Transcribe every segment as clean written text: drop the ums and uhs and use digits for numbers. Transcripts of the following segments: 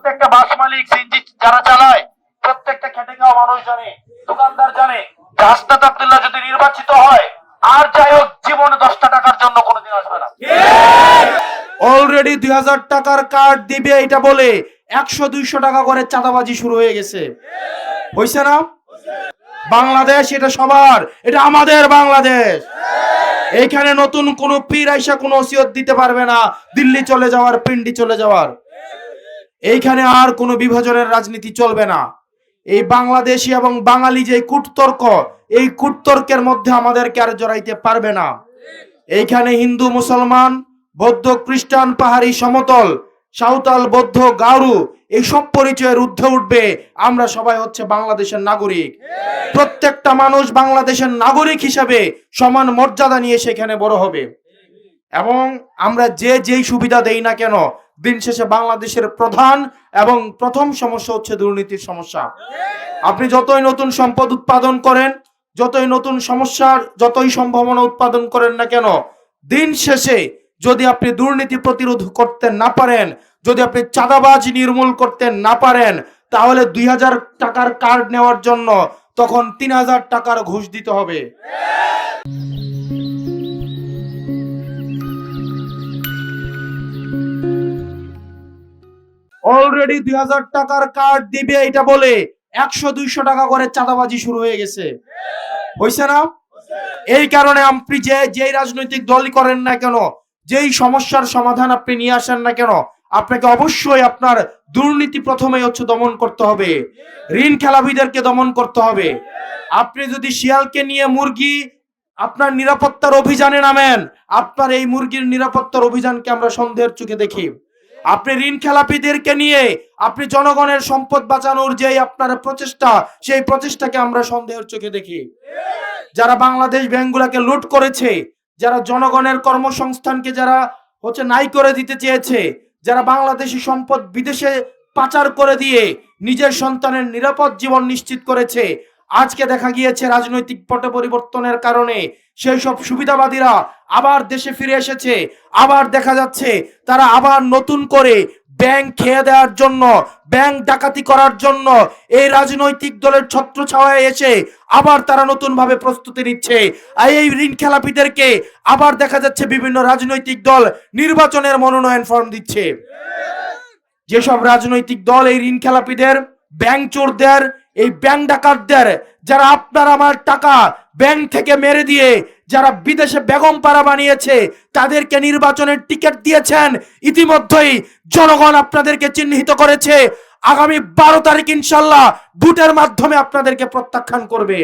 প্রত্যেকটা বাস মালিক, সিএনজি যারা চালায়, প্রত্যেকটা খেটে খাওয়া মানুষ জানে, দোকানদার জানে, হাসনাত আব্দুল্লাহ যদি নির্বাচিত হয় আর যাই হোক জীবনে 10টা টাকার জন্য কোনোদিন আসবে না। অলরেডি 2000 টাকার কার্ড দিবে এটা বলে 100-200 টাকা করে চাঁদাবাজি শুরু হয়ে গেছে। হইছে না? বাংলাদেশ এটা সবার, এটা আমাদের বাংলাদেশ। এইখানে নতুন কোন পীর আইসা কোন ওসিয়ত দিতে পারবে না দিল্লি চলে যাওয়ার, পিন্ডি চলে যাওয়ার। এইখানে আর কোনো বিভাজনের রাজনীতি চলবে না। এই বাংলাদেশী এবং বাঙালি যে কূটতর্ক, এই কূটতর্কের মধ্যে আমাদেরকে আর জড়াইতে পারবে না। এইখানে হিন্দু, মুসলমান, বৌদ্ধ, খ্রিস্টান, পাহাড়ি, সমতল, সাঁওতাল, বৌদ্ধ, গারু এই সব পরিচয়ের ঊর্ধ্বে উঠবে আমরা সবাই হচ্ছে বাংলাদেশের নাগরিক। প্রত্যেকটা মানুষ বাংলাদেশের নাগরিক হিসাবে সমান মর্যাদা নিয়ে সেখানে বড় হবে। এবং আমরা যেই সুবিধা দেই না কেন, দিন শেষে বাংলাদেশের প্রধান এবং প্রথম সমস্যা হচ্ছে দুর্নীতির সমস্যা। আপনি যতই নতুন সম্পদ উৎপাদন করেন, যতই নতুন সমস্যার যতই সম্ভাবনা উৎপাদন করেন না কেন, দিন শেষে যদি আপনি দুর্নীতি প্রতিরোধ করতে না পারেন, যদি আপনি চাঁদাবাজ নির্মূল করতে না পারেন, তাহলে 2000 টাকার কার্ড নেওয়ার জন্য তখন 3000 টাকার ঘুষ দিতে হবে। অলরেডি 2000 টাকার কার্ড দিবে এটা বলে 100-200 টাকা করে চাঁদাবাজি শুরু হয়ে গেছে। হইছে না? এই কারণে আপনি যেই রাজনৈতিক দলই করেন না কেন, যেই সমস্যার সমাধান আপনি নিয়ে আসেন না কেন, আপনাকে অবশ্যই আপনার দুর্নীতি প্রথমেই হচ্ছে দমন করতে হবে, ঋণ খেলাপিদেরকে দমন করতে হবে। আপনি যদি শিয়ালকে নিয়ে মুরগি আপনার নিরাপত্তার অভিযানে নামেন, আপনার এই মুরগির নিরাপত্তার অভিযানকে আমরা সন্দেহের চোখে দেখি। আপনি ঋণ খেলাপিদেরকে নিয়ে আপনি জনগণের সম্পদ বাঁচানোর যে আপনার প্রচেষ্টা, সেই প্রচেষ্টাকে আমরা সন্দেহের চোখে দেখি। যারা বাংলাদেশ ব্যাংকগুলোকে লুট করেছে, যারা জনগণের কর্মসংস্থানকে যারা হচ্ছে নাই করে দিতে চেয়েছে, যারা বাংলাদেশি সম্পদ বিদেশে পাচার করে দিয়ে নিজের সন্তানের নিরাপদ জীবন নিশ্চিত করেছে, আজকে দেখা গিয়েছে রাজনৈতিক পট পরিবর্তনের কারণে সেই সব সুবিধাবাদীরা আবার দেশে ফিরে এসেছে। আবার দেখা যাচ্ছে তারা আবার নতুন করে ব্যাংক খেয়ে দেওয়ার জন্য, ব্যাংক ডাকাতি করার জন্য এই রাজনৈতিক দলের ছত্রছায়ায় এসে আবার তারা নতুন ভাবে প্রস্তুতি নিচ্ছে। আর এই ঋণ খেলাপিদেরকে আবার দেখা যাচ্ছে বিভিন্ন রাজনৈতিক দল নির্বাচনের মনোনয়ন ফর্ম দিচ্ছে। যেসব রাজনৈতিক দল এই ঋণ খেলাপিদের, ব্যাংক চোরদের, এই ব্যাংক ডাকাতদের, যারা আপনার আমার টাকা ব্যাংক থেকে মেরে দিয়ে যারা বিদেশে বেগম পাড়া বানিয়েছে, তাদেরকে নির্বাচনের টিকিট দিয়েছেন, ইতিমধ্যেই জনগণ আপনাদেরকে চিহ্নিত করেছে। আগামী 12 তারিখ ইনশাল্লাহ ভোটের মাধ্যমে আপনাদেরকে প্রত্যাখ্যান করবে।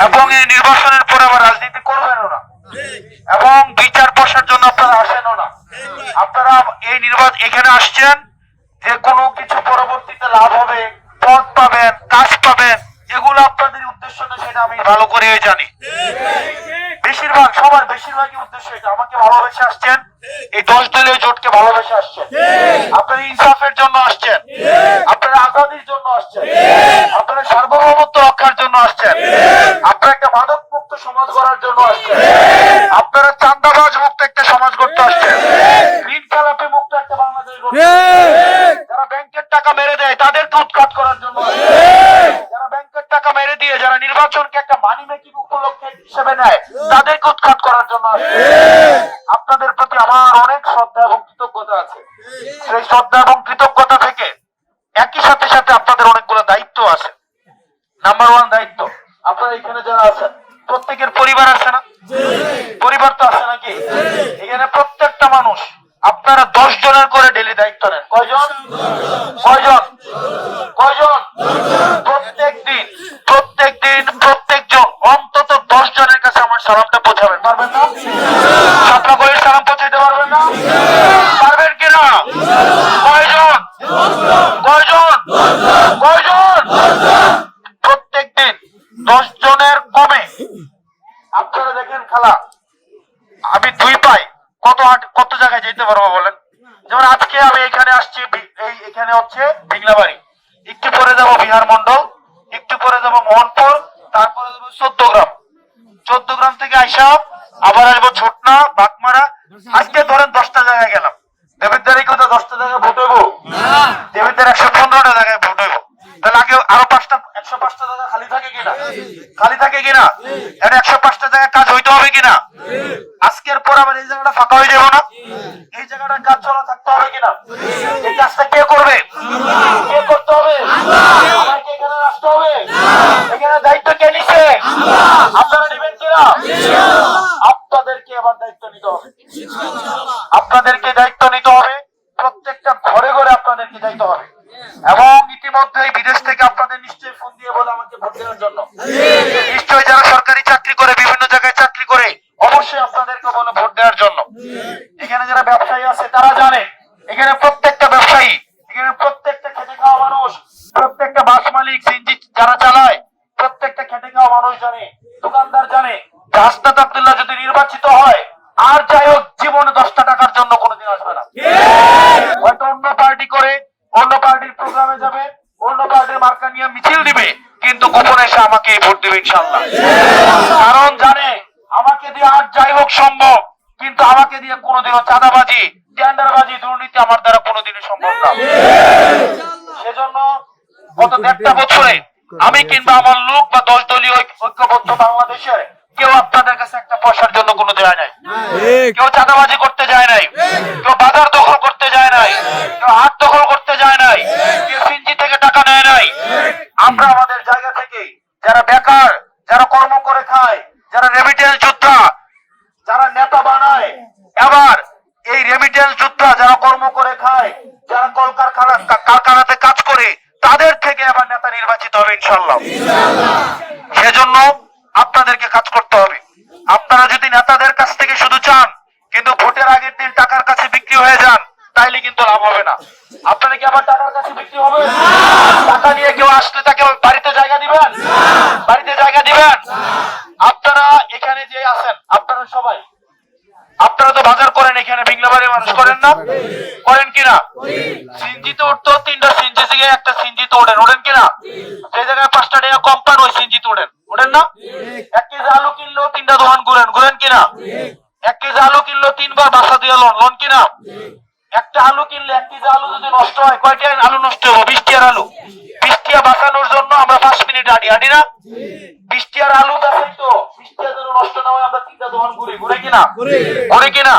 এবং এই নির্বাচনের পর আবার রাজনীতি করবেনও না, এবং বিচার বসার জন্য আপনারা আসেনও না। আপনারা এই নির্বাচন এখানে আসছেন যে কোনো কিছু পরবর্তীতে লাভ হবে, পদ পাবেন, কাজ পাবেন, এগুলো আপনাদের উদ্দেশ্য না, সেটা আমি ভালো করে জানি। বেশিরভাগ সবার বেশিরভাগই উদ্দেশ্য এটা, আমাকে ভালোবেসে আসছেন, এই 10 দলীয় জোটকে ভালোবেসে আসছেন, আপনারা ইনসাফের জন্য আসছেন, আপনারা আজাদির জন্য আসছেন, আপনারা সার্বভৌমত্ব রক্ষার জন্য আসছেন, আপনারা একটা মাদক মুক্ত সমাজ গড়ার জন্য আসছেন, আপনারা চাঁদাবাজ মুক্ত একটা সমাজ করতে আসছেন, ঋণ খেলাপি মুক্ত একটা বাংলাদেশ গড়তে, যারা ব্যাংকের টাকা মেরে দেয় তাদেরকে উৎখাত করার জন্য, যারা ব্যাংকের টাকা মেরে দিয়ে যারা নির্বাচনকে একটা মানি মেকিং উপলক্ষে হিসেবে নেয় তাদেরকে উৎখাত করার জন্য। আপনাদের প্রতি আমার অনেক শ্রদ্ধা এবং কৃতজ্ঞতা আছে। সেই শ্রদ্ধা এবং কৃতজ্ঞতা থেকে একই সাথে সাথে আপনাদের অনেকগুলো দায়িত্ব আছে। নাম্বার 1 দায়িত্ব, আপনারা এখানে যারা আছেন প্রত্যেকের পরিবার আছে না? পরিবার তো আছে নাকি? এখানে প্রত্যেকটা মানুষ আপনারা 10 জনের করে ডেলি দায়িত্ব নেন। কয়জন? কয়জন? কয়জন? প্রত্যেক দিন প্রত্যেকজন অন্তত 10 জনের কাছে আমার সালামটা পৌঁছাবেন। পারবেন না? আপনাদের সালাম পৌঁছাইতে পারবেন না? পারবেন কিনা? কয়জন? কয়জন? কয়জন? প্রত্যেক দিন 10 জনের কমে। আপনারা দেখেন খালা, আমি 2 পাই কত জায়গায় যেতে পারবো বলেন? যেমন আজকে আমি এখানে আসছি, এখানে হচ্ছে ভিংলাবাড়ি, একটু পরে যাবো বিহার মন্ডল, একটু পরে যাবো মোহনপুর, তারপরে যাবো 14 গ্রাম থেকে আইসা আবার আসবো ছোটনা, বাগমারা। আজকে ধরেন 10টা জায়গায় গেলাম। দেবের তারিখে তো 10টা জায়গায় ভোট হবো। আপনাদের 115টা জায়গায় ভোট হইব, তাহলে আগে আরো 105টা জায়গা খালি থাকে কিনা? খালি থাকে কিনা? এটা 105টা জায়গায় কাজ হইতে হবে কিনা? আজকের পর আবার এই জায়গাটা ফাঁকা হয়ে যাবে না? এই জায়গাটা কাজ চলা থাকতে হবে কিনা? এই কাজটা কে করবে? কে করতে হবে? আমাকে এখানে আসতে হবে? এখানে দায়িত্ব কে নিছে? আপনারা নেবেন কিনা? আপনাদেরকে আবার দায়িত্ব নিতে হবে। আপনাদেরকে দায়িত্ব নিতে হবে, প্রত্যেকটা ঘরে ঘরে আপনাদেরকে দায়িত্ব হবে। এবং ইতিমধ্যে বিদেশ থেকে আপনাদের নিশ্চয়ই ফোন দিয়ে বলে আমাকে ভোট দেওয়ার জন্য, নিশ্চয়ই যারা সরকারি চাকরি করে, বিভিন্ন জায়গায় চাকরি করে, অবশ্যই আপনাদেরকে বলে ভোট দেওয়ার জন্য। এখানে যারা ব্যবসায়ী আছে তারা জানে, এখানে প্রত্যেকটা ব্যবসায়ী, এখানে প্রত্যেকটা খেটে খাওয়া মানুষ, প্রত্যেকটা বাস মালিক, সিএনজি যারা চালায়, প্রত্যেকটা খেটে খাওয়া মানুষ জানে, দোকানদার জানে যে হাসনাত আব্দুল্লাহ যদি নির্বাচিত হয়, আর যাই হোক জীবনে 10টা টাকার জন্য কোনোদিন আসবে না। হয়তো অন্য পার্টি করে, অন্য পার্টির প্রোগ্রামে যাবে, অন্য পার্টির মার্কা নিয়ে মিছিল দিবে, কিন্তু গোপনে এসে আমাকে ভোট দিবে ইনশাআল্লাহ। কারণ জানে আমাকে দিয়ে আর যাই হোক সম্ভব, কিন্তু আমাকে দিয়ে কোনোদিনও চাঁদাবাজি, টেন্ডারবাজি, দুর্নীতি আমার দ্বারা কোনোদিনই সম্ভব না। সেজন্য গত 1.5 বছরে আমি কিংবা আমার লোক বা 10 দলীয় ঐক্যবদ্ধ বাংলাদেশের কেউ আপনাদের কাছে একটা পয়সার জন্য কোনো দেওয়া নাই, কেউ চাঁদাবাজি করতে যায় নাই, কেউ বাজার দখল করতে যায় নাই, কেউ হাট দখল করতে যায় নাই, কেউ সিএনজি থেকে টাকা নেয় নাই। আমরা আমাদের জায়গা থেকে যারা বেকার, যারা কর্ম করে খায়, যারা রেমিটেন্স যোদ্ধা, যারা নেতা বানায়, এবার এই রেমিটেন্স যোদ্ধা যারা কর্ম করে খায়, যারা কারখানাতে কাজ করে, তাদের থেকে এবার নেতা নির্বাচিত হবে ইনশাআল্লাহ। সেজন্য আপনাদেরকে কাজ করতে হবে। আপনারা যদি নেতাদের কাছ থেকে শুধু চান কিন্তু ভোটের আগের দিন টাকার কাছে বিক্রি হয়ে যান, তাইলে কিন্তু লাভ হবে না। আপনারা কি আবার টাকার কাছে বিক্রি হবে? টাকা নিয়ে কেউ আসলে তাকে বাড়িতে জায়গা দিবেন? বাড়িতে জায়গা দিবেন? আপনারা এখানে যে আছেন, আপনারা সবাই, আপনারা তো বাজার করেন, এখানে বিংলাবাড়ির মানুষ করেন না? করেন কিনা? সিএনজিতে উঠতো 3টা সিএনজি থেকে একটা সিএনজিতে ওঠেন কিনা? সেই জায়গায় 5টা টাকা কম পান, ওই সিএনজিতে ওঠেন না? 1 কেজি আলু কিনলেও 3টা দোকান ঘুরেন কিনা? 1 কেজি আলু কিনলো 3 বার বাসা দিয়ে লোন কিনা? একটা আলু কিনলে 1 কেজি আলু যদি নষ্ট হয়, কয়টা আলু নষ্ট হবে? 20 টাকার আলু। 20 টাকা বাঁচানোর জন্য আমরা 5 মিনিট হাঁটি না? 20 টাকার আলু বেচাই তো 20 টাকা যেন নষ্ট না হয়, আমরা 3টা দোকান ঘুরে কিনা? ঘুরে কিনা?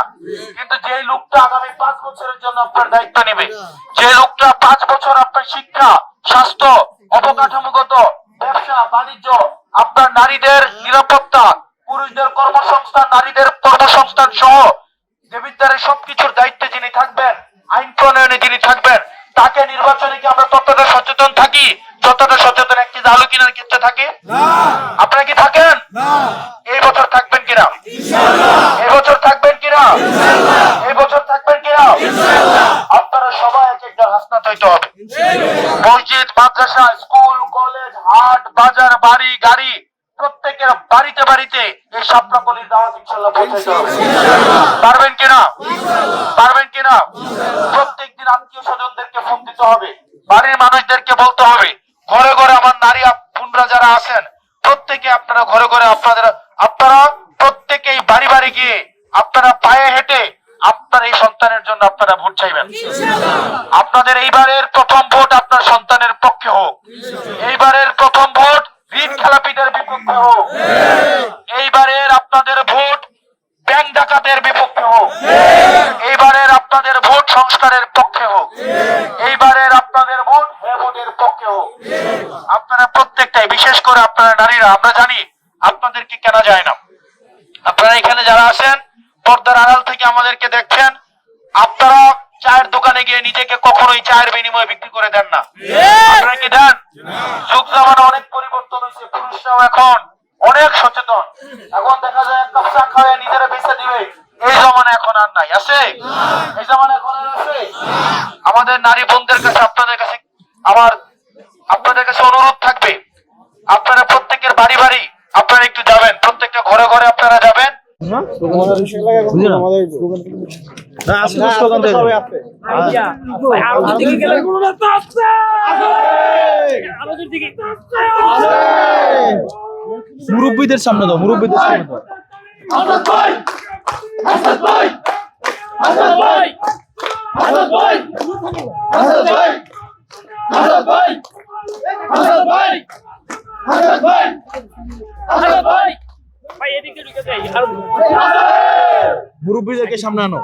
কিন্তু যে লোকটা আগামী 5 বছরের জন্য আপনার দায়িত্ব নেবে, যে লোকটা 5 বছর আপনার শিক্ষা, স্বাস্থ্য, অবকাঠামোগত, ব্যবসা বাণিজ্য, আপনার নারীদের নিরাপত্তা, পুরুষদের কর্মসংস্থান, নারীদের কর্মসংস্থান সহ দেবিদ্বারের সবকিছুর দায়িত্বে যিনি থাকবেন, আইন প্রণয়নে যিনি থাকবেন, তাকে নির্বাচনে কি আমরা ততটা সচেতন থাকি যতটা সচেতন 1 কেজি আলু কেনার ক্ষেত্রে থাকে? আপনারা কি থাকেন? এই বছর থাকবেন কিনা? এই বছর থাকবেন কিনা? এই বছর থাকবেন কিনা? আপনারা সবাই এক একটা হাসনাত হইতে হবে। মসজিদ, মাদ্রাসা, স্কুল, কলেজ, হাট, বাজার, বাড়ি, গাড়ি, প্রত্যেকের বাড়িতে বাড়িতে এই শাপলাকলির দাওয়াত ইনশাআল্লাহ পৌঁছাতে হবে। পারবেন কিনা? পারবেন কিনা? প্রত্যেকদিন আত্মীয় স্বজনদেরকে ফোন দিতে হবে, বাড়ির মানুষদেরকে বলতে হবে, ঘরে ঘরে আমার নারী বোনরা যারা আছেন প্রত্যেকে আপনারা ঘরে ঘরে আপনারা প্রত্যেকেই বাড়ি বাড়ি গিয়ে আপনারা পায়ে হেঁটে আপনার এই সন্তানের জন্য আপনারা ভোট চাইবেন। আপনাদের এইবারের প্রথম ভোট আপনার সন্তানের পক্ষে হোক। এইবারের প্রথম ভোট ঋণ খেলাপিদের বিপক্ষে হোক। এইবারের আপনাদের ভোট ব্যাংক ডাকাতের বিপক্ষে হোক। এইবারের আপনাদের ভোট সংস্কারের পক্ষে হোক। এইবারের আপনাদের ভোট ভোটের পক্ষে হোক। আপনারা প্রত্যেকটাই, বিশেষ করে আপনারা নারীরা, আমরা জানি আপনাদেরকে কেনা যায় না। আপনারা এখানে যারা আছেন পর্দার আড়াল থেকে আমাদেরকে দেখছেন, আপনারা চায়ের দোকানে গিয়ে নিজেকে কখনোই চায়ের বিনিময়ে বিক্রি করে দেন না। আপনারা কি দেন? যুগ জামানা অনেক পরিবর্তন হয়েছে, পুরুষরাও এখন অনেক সচেতন। এখন দেখা যায় 1 কাপ চা খাওয়া নিজেরা বেঁচে দিবে, এই জামানা এখন আর নাই। আছে? এই জামানা এখন আর আছে? আমাদের নারী বোনদের কাছে, আপনাদের কাছে অনুরোধ থাকবে, আপনারা প্রত্যেকের বাড়ি বাড়ি আপনারা একটু যাবেন, প্রত্যেকটা ঘরে ঘরে আপনারা যাবেন। মুরব্বীদের সামনে দাও, মুরব্বীদের সামনে দাও। মুরব্বীদেরকে সামনে আনো।